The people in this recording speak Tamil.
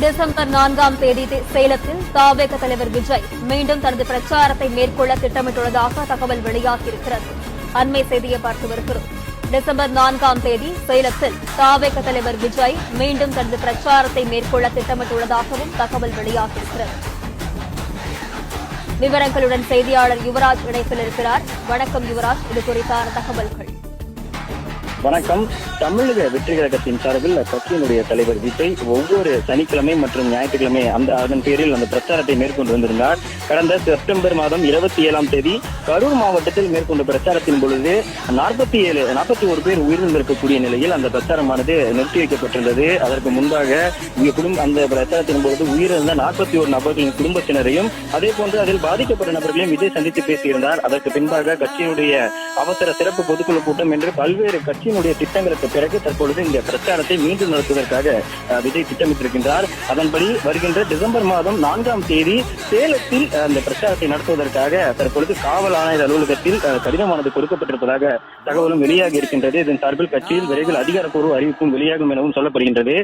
டிசம்பர் 4ஆம் தேதி சேலத்தில் தவேக தலைவர் விஜய் மீண்டும் தனது பிரச்சாரத்தை மேற்கொள்ள திட்டமிட்டுள்ளதாக தகவல் வெளியாகியிருக்கிறது. அண்மை செய்தியை பார்த்து வருகிறோம். டிசம்பர் 4ஆம் தேதி சேலத்தில் தவேக தலைவர் விஜய் மீண்டும் தனது பிரச்சாரத்தை மேற்கொள்ள திட்டமிட்டுள்ளதாகவும் தகவல் வெளியாகியிருக்கிறது. விவரங்களுடன் செய்தியாளர் யுவராஜ் இணைப்பில் இருக்கிறார். வணக்கம் யுவராஜ், இது குறித்தான தகவல்கள். வணக்கம். தமிழக வெற்றி கழகத்தின் சார்பில் கட்சியினுடைய தலைவர் விஜய் ஒவ்வொரு சனிக்கிழமை மற்றும் ஞாயிற்றுக்கிழமை அதன் பேரில் அந்த பிரச்சாரத்தை மேற்கொண்டு வந்திருந்தார். கடந்த செப்டம்பர் மாதம் 27ஆம் தேதி கரூர் மாவட்டத்தில் மேற்கொண்ட பிரச்சாரத்தின் பொழுது 41 பேர் உயிரிழந்திருக்கக்கூடிய நிலையில் அந்த பிரச்சாரமானது நிறுத்தி வைக்கப்பட்டிருந்தது. அதற்கு முன்பாக அந்த பிரச்சாரத்தின் பொழுது உயிரிழந்த 41 நபர்களின் குடும்பத்தினரையும் அதே போன்று அதில் பாதிக்கப்பட்ட நபர்களையும் விஜய் சந்தித்து பேசியிருந்தார். அதற்கு பின்பாக கட்சியினுடைய அவசர சிறப்பு பொதுக்குழு கூட்டம் என்று பல்வேறு கட்சியினுடைய திட்டங்களுக்கு பிறகு தற்பொழுது இந்த பிரச்சாரத்தை மீண்டும் நடத்துவதற்காக விஜய் திட்டமிட்டிருக்கின்றார். அதன்படி வருகின்ற டிசம்பர் மாதம் 4ஆம் தேதி சேலத்தில் அந்த பிரச்சாரத்தை நடத்துவதற்காக தற்பொழுது காவல் ஆணையர் அலுவலகத்தில் கடிதமானது கொடுக்கப்பட்டிருப்பதாக தகவலும் வெளியாகி இருக்கின்றது. இதன் சார்பில் கட்சியில் விரைவில் அதிகாரப்பூர்வ அறிவிப்பும் வெளியாகும் எனவும் சொல்லப்படுகின்றது.